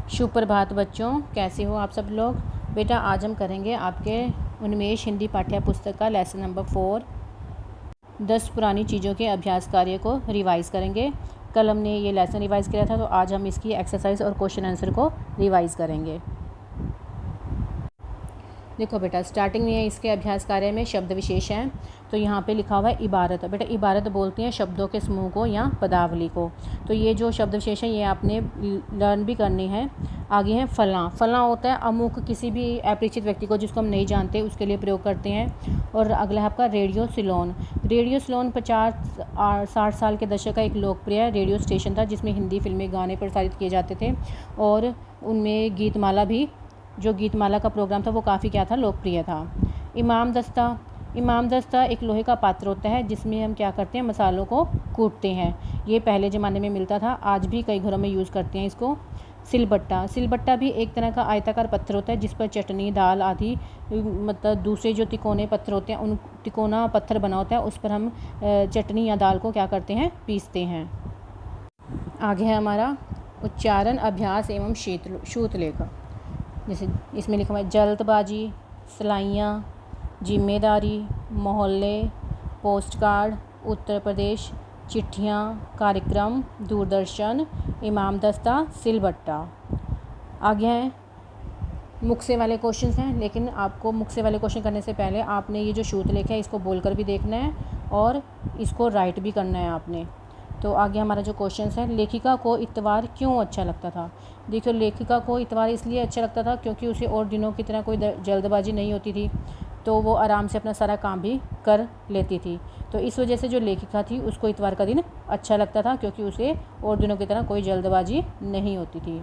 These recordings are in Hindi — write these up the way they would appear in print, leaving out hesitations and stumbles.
सुप्रभात बच्चों, कैसे हो आप सब लोग। बेटा आज हम करेंगे आपके उन्मेष हिंदी पाठ्य पुस्तक का लेसन नंबर 4 10 पुरानी चीज़ों के अभ्यास कार्य को रिवाइज़ करेंगे। कल हमने ये लेसन रिवाइज़ किया था, तो आज हम इसकी एक्सरसाइज और क्वेश्चन आंसर को रिवाइज़ करेंगे। देखो बेटा, स्टार्टिंग में इसके अभ्यास कार्य में शब्द विशेष हैं। तो यहाँ पे लिखा हुआ है इबारत। बेटा इबारत बोलती हैं शब्दों के समूह को या पदावली को। तो ये जो शब्द विशेष है ये आपने लर्न भी करनी है। आगे है फलां। फलां होता है अमुक, किसी भी अपरिचित व्यक्ति को जिसको हम नहीं जानते उसके लिए प्रयोग करते हैं। और अगला है आपका रेडियो सिलोन। रेडियो सिलोन 50-60 साल के दशक का एक लोकप्रिय रेडियो स्टेशन था जिसमें हिंदी फिल्में गाने प्रसारित किए जाते थे और उनमें गीतमाला भी, जो गीतमाला का प्रोग्राम था वो काफ़ी क्या था, लोकप्रिय था। इमाम दस्ता। इमाम दस्ता एक लोहे का पात्र होता है जिसमें हम क्या करते हैं, मसालों को कूटते हैं। ये पहले ज़माने में मिलता था, आज भी कई घरों में यूज़ करते हैं इसको। सिलबट्टा। सिलबट्टा भी एक तरह का आयताकार पत्थर होता है जिस पर चटनी, दाल आदि, मतलब दूसरे जो तिकोने पत्थर होते हैं, उन तिकोना पत्थर बना होता है उस पर हम चटनी या दाल को क्या करते हैं, पीसते हैं। आगे है हमारा उच्चारण अभ्यास एवं श्रुतलेख। जैसे इसमें लिखा हुआ है जल्दबाजी, सलाइयाँ, जिम्मेदारी, मोहल्ले, पोस्टकार्ड, उत्तर प्रदेश, चिट्ठियाँ, कार्यक्रम, दूरदर्शन, इमाम दस्ता, सिलबट्टा। आगे हैं मुख से वाले क्वेश्चंस हैं, लेकिन आपको मुख से वाले क्वेश्चन करने से पहले आपने ये जो श्रुतलेख है इसको बोलकर भी देखना है और इसको राइट भी करना है आपने। तो आगे हमारा जो क्वेश्चन है, लेखिका को इतवार क्यों अच्छा लगता था। देखिए, लेखिका को इतवार इसलिए अच्छा लगता था क्योंकि उसे और दिनों की तरह कोई जल्दबाजी नहीं होती थी, तो वो आराम से अपना सारा काम भी कर लेती थी। तो इस वजह से जो लेखिका थी उसको इतवार का दिन अच्छा लगता था क्योंकि उसे और दिनों की तरह कोई जल्दबाजी नहीं होती थी।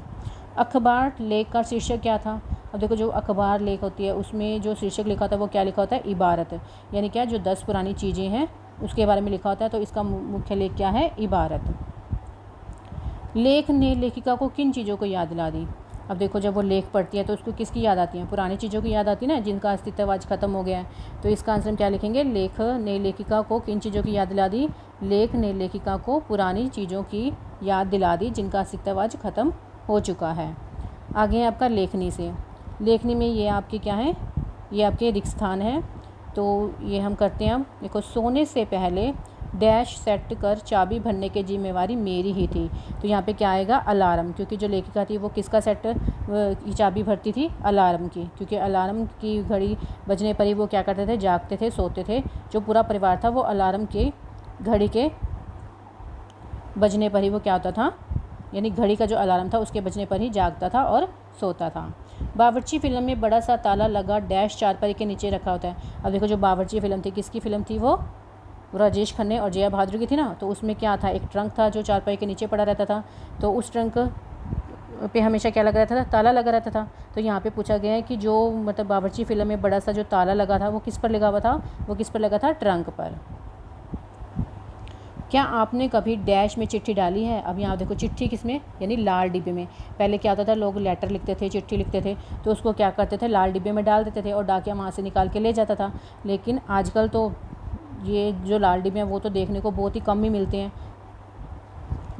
अखबार लेख का शीर्षक क्या था। अब देखो, जो अखबार लेख होती है उसमें जो शीर्षक लिखा था वो क्या लिखा होता है, इबारत, यानी क्या, जो 10 पुरानी चीज़ें हैं उसके बारे में लिखा होता है। तो इसका मुख्य लेख क्या है, इबारत। लेख ने लेखिका को किन चीज़ों को याद दिला दी। अब देखो, जब वो लेख पढ़ती है तो उसको किसकी याद आती है, पुरानी चीज़ों की याद आती है ना, जिनका अस्तित्व आज खत्म हो गया है। तो इसका आंसर हम क्या लिखेंगे, लेख ने लेखिका को किन चीज़ों की याद दिला दी। लेख ने लेखिका को पुरानी चीज़ों की याद दिला दी जिनका अस्तित्व आज खत्म हो चुका है। आगे है आपका लेखनी से। लेखनी में ये आपके क्या है, ये आपके रिक्त स्थान है। तो ये हम करते हैं। अब देखो, सोने से पहले डैश सेट कर चाबी भरने की जिम्मेवारी मेरी ही थी। तो यहाँ पे क्या आएगा, अलार्म, क्योंकि जो लेखिका थी वो किसका सेट की चाबी भरती थी, अलार्म की, क्योंकि अलार्म की घड़ी बजने पर ही वो क्या करते थे, जागते थे, सोते थे। जो पूरा परिवार था वो अलार्म की घड़ी के बजने पर ही वो क्या होता था, यानी घड़ी का जो अलार्म था उसके बजने पर ही जागता था और सोता था। बावर्ची फिल्म में बड़ा सा ताला लगा डैश चारपाई के नीचे रखा होता है। अब देखो, जो बावर्ची फिल्म थी किसकी फिल्म थी, वो राजेश खन्ने और जया बहादुर की थी ना। तो उसमें क्या था, एक ट्रंक था जो चारपाई के नीचे पड़ा रहता था। तो उस ट्रंक पे हमेशा क्या लगा रहता था, ताला लगा रहता था। तो यहाँ पे पूछा गया है कि जो मतलब बावर्ची फिल्म में बड़ा सा जो ताला लगा था वो किस पर लगा हुआ था, वो किस पर लगा था, ट्रंक पर। क्या आपने कभी डैश में चिट्ठी डाली है। अब यहाँ देखो, चिट्ठी किस में, यानी लाल डिब्बे में। पहले क्या होता था, लोग लेटर लिखते थे, चिट्ठी लिखते थे, तो उसको क्या करते थे, लाल डिब्बे में डाल देते थे और डाकिया वहाँ से निकाल के ले जाता था। लेकिन आजकल तो ये जो लाल डिब्बे हैं वो तो देखने को बहुत ही कम ही मिलते हैं।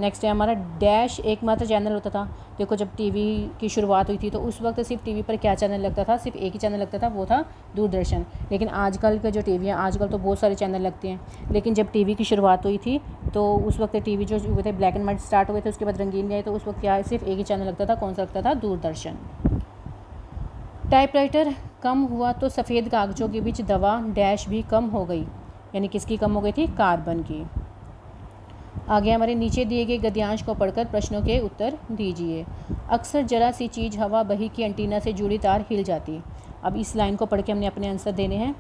नेक्स्ट है हमारा डैश एकमात्र चैनल होता था। देखो, जब टीवी की शुरुआत हुई थी तो उस वक्त सिर्फ टीवी पर क्या चैनल लगता था, सिर्फ एक ही चैनल लगता था, वो था दूरदर्शन। लेकिन आजकल के जो टीवी हैं, आजकल तो बहुत सारे चैनल लगते हैं। लेकिन जब टीवी की शुरुआत हुई थी तो उस वक्त टीवी जो हुए थे ब्लैक एंड वाइट स्टार्ट हुए थे, उसके बाद रंगीन गए, तो उस वक्त क्या सिर्फ एक ही चैनल लगता था। कौन सा लगता था, दूरदर्शन। टाइपराइटर कम हुआ तो सफ़ेद कागज़ों के बीच दवा डैश भी कम हो गई, यानी किसकी कम हो गई थी, कार्बन की। आगे हमारे नीचे दिए गए गद्यांश को पढ़कर प्रश्नों के उत्तर दीजिए। अक्सर जरा सी चीज़ हवा बही की एंटीना से जुड़ी तार हिल जाती। अब इस लाइन को पढ़ के हमने अपने आंसर देने हैं।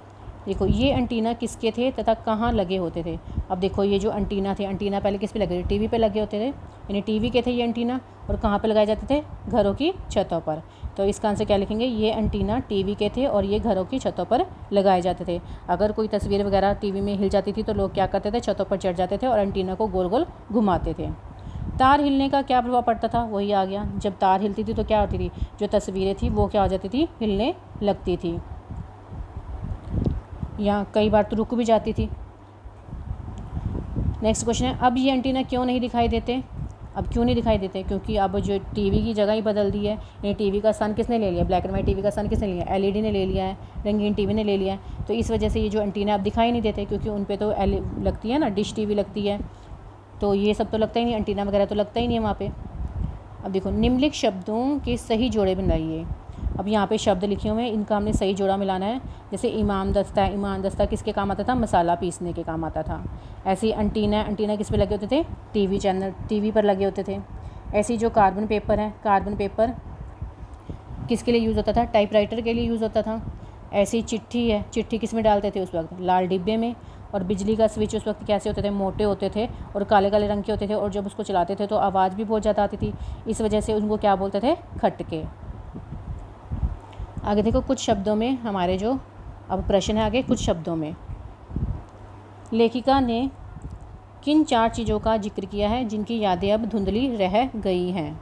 देखो, ये एंटीना किसके थे तथा कहाँ लगे होते थे। अब देखो, ये जो एंटीना थे, एंटीना पहले किस पे लगे थे, टीवी पे लगे होते थे, यानी टीवी के थे ये एंटीना। और कहाँ पे लगाए जाते थे, घरों की छतों पर। तो इसका आंसर क्या लिखेंगे, ये एंटीना टीवी के थे और ये घरों की छतों पर लगाए जाते थे। अगर कोई तस्वीर वगैरह टीवी में हिल जाती थी तो लोग क्या करते थे, छतों पर चढ़ जाते थे और एंटीना को गोल गोल घुमाते थे। तार हिलने का क्या प्रभाव पड़ता था, वही आ गया। जब तार हिलती थी तो क्या होती थी, जो तस्वीरें थी वो क्या हो जाती थी, हिलने लगती थी, या कई बार तो रुक भी जाती थी। नेक्स्ट क्वेश्चन है, अब ये एंटीना क्यों नहीं दिखाई देते। अब क्यों नहीं दिखाई देते? क्योंकि अब जो टीवी की जगह ही बदल दी है। ये टीवी का स्थान किसने ले लिया? ब्लैक एंड वाइट टीवी का स्थान किसने लिया? एलईडी ने ले लिया है, रंगीन टीवी ने ले लिया है। तो इस वजह से ये जो एंटीना अब दिखाई नहीं देते, क्योंकि उन पे तो लगती है ना, डिश टीवी लगती है, तो ये सब तो लगता ही नहीं, एंटीना वगैरह तो लगता ही नहीं है वहाँ पे। अब देखो, निम्नलिखित शब्दों के सही जोड़े बनाइए। अब यहाँ पे शब्द लिखे हुए हैं, इनका हमने सही जोड़ा मिलाना है। जैसे इमाम दस्ता है, इमाम दस्ता किसके काम आता था? मसाला पीसने के काम आता था। ऐसे ही एंटीना, एंटीना किस पे लगे होते थे? टीवी चैनल, टीवी पर लगे होते थे। ऐसी जो कार्बन पेपर है, कार्बन पेपर किसके लिए यूज़ होता था? टाइपराइटर के लिए यूज़ होता था। ऐसी चिट्ठी है, चिट्ठी किस में डालते थे उस वक्त? लाल डिब्बे में। और बिजली का स्विच उस वक्त कैसे होते थे? मोटे होते थे और काले काले रंग के होते थे, और जब उसको चलाते थे तो आवाज़ भी बहुत ज़्यादा आती थी, इस वजह से उनको क्या बोलते थे? खटके। आगे देखो, कुछ शब्दों में हमारे जो अब प्रश्न है आगे, कुछ शब्दों में लेखिका ने किन 4 चीज़ों का जिक्र किया है जिनकी यादें अब धुंधली रह गई हैं?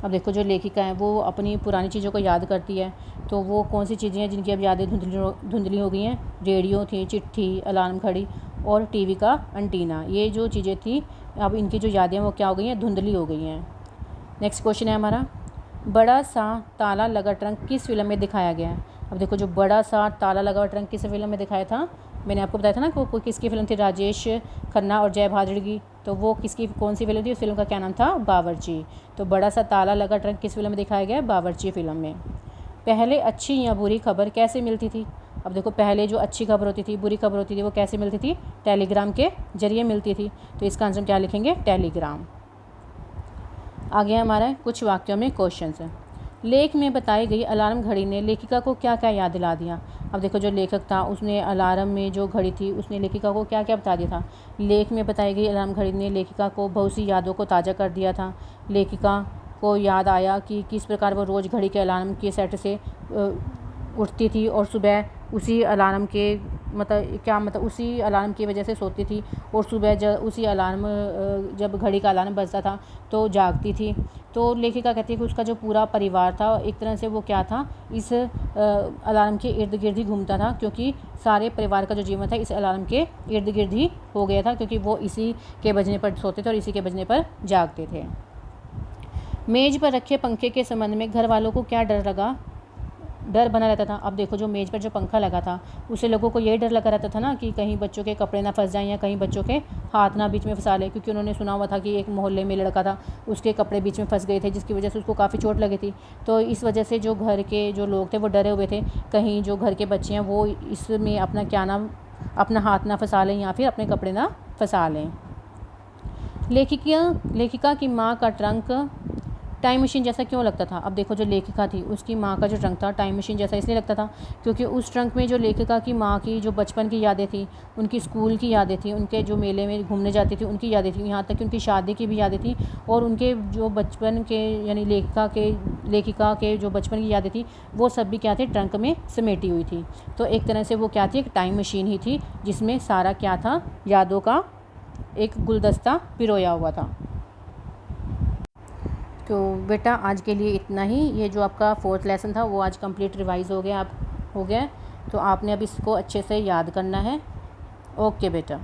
अब देखो, जो लेखिका है वो अपनी पुरानी चीज़ों को याद करती है, तो वो कौन सी चीज़ें हैं जिनकी अब यादें धुंधली हो गई हैं? रेडियो थी, चिट्ठी, अलार्म घड़ी और टीवी का एंटीना। ये जो चीज़ें थी, अब इनकी जो यादें हैं वो क्या हो गई हैं? धुंधली हो गई हैं। नेक्स्ट क्वेश्चन है हमारा, बड़ा सा ताला लगा ट्रंक किस फिल्म में दिखाया गया है? अब देखो, जो बड़ा सा ताला लगा हुआ ट्रंक किस फिल्म में दिखाया था? मैंने आपको बताया था ना कि किसकी फिल्म थी? राजेश खन्ना और जय बहादुर की। तो वो किसकी, कौन सी फिल्म थी? उस फिल्म का क्या नाम था? बावर्ची। तो बड़ा सा ताला लगा ट्रंक किस फिल्म में दिखाया गया है? बावर्ची फिल्म में। पहले अच्छी या बुरी खबर कैसे मिलती थी? अब देखो, पहले जो अच्छी खबर होती थी, बुरी खबर होती थी, वो कैसे मिलती थी? टेलीग्राम के जरिए मिलती थी। तो इसका आंसर क्या लिखेंगे? टेलीग्राम। आगे हमारा कुछ वाक्यों में क्वेश्चन है। लेख में बताई गई अलार्म घड़ी ने लेखिका को क्या क्या याद दिला दिया? अब देखो, जो लेखक था उसने अलार्म में जो घड़ी थी उसने लेखिका को क्या क्या बता दिया था? लेख में बताई गई अलार्म घड़ी ने लेखिका को बहुत सी यादों को ताज़ा कर दिया था। लेखिका को याद आया कि किस प्रकार वो रोज़ घड़ी के अलार्म के सेट से उठती थी और सुबह उसी अलार्म के उसी अलार्म की वजह से सोती थी, और सुबह जब उसी अलार्म जब घड़ी का अलार्म बजता था तो जागती थी। तो लेखिका कहती है कि उसका जो पूरा परिवार था, एक तरह से वो क्या था? इस अलार्म के इर्द गिर्द ही घूमता था, क्योंकि सारे परिवार का जो जीवन था इस अलार्म के इर्द गिर्द ही हो गया था, क्योंकि वो इसी के बजने पर सोते थे और इसी के बजने पर जागते थे। मेज़ पर रखे पंखे के संबंध में घर वालों को क्या डर बना रहता था? अब देखो, जो मेज़ पर जो पंखा लगा था उससे लोगों को ये डर लगा रहता था ना कि कहीं बच्चों के कपड़े ना फंस जाएं या कहीं बच्चों के हाथ ना बीच में फंसा ले, क्योंकि उन्होंने सुना हुआ था कि एक मोहल्ले में लड़का था, उसके कपड़े बीच में फंस गए थे, जिसकी वजह से उसको काफ़ी चोट लगी थी। तो इस वजह से जो घर के जो लोग थे वो डरे हुए थे, कहीं जो घर के बच्चे हैं वो इसमें अपना हाथ ना फंसा लें या फिर अपने कपड़े ना फंसा लें। लेखिका की माँ का ट्रंक टाइम मशीन जैसा क्यों लगता था? अब देखो, जो लेखिका थी उसकी माँ का जो ट्रंक था टाइम मशीन जैसा इसलिए लगता था क्योंकि उस ट्रंक में जो लेखिका की माँ की जो बचपन की यादें थी, उनकी स्कूल की यादें थी, उनके जो मेले में घूमने जाती थी उनकी यादें थी, यहाँ तक कि उनकी शादी की भी यादें थी, और उनके जो बचपन के यानी लेखिका के जो बचपन की यादें थी वो सब भी क्या थे? ट्रंक में समेटी हुई थी। तो एक तरह से वो क्या थी? एक टाइम मशीन ही थी, जिसमें सारा क्या था? यादों का एक गुलदस्ता पिरोया हुआ था। तो बेटा, आज के लिए इतना ही। ये जो आपका 4th लेसन था वो आज कंप्लीट रिवाइज़ हो गया। तो आपने अब इसको अच्छे से याद करना है। ओके बेटा।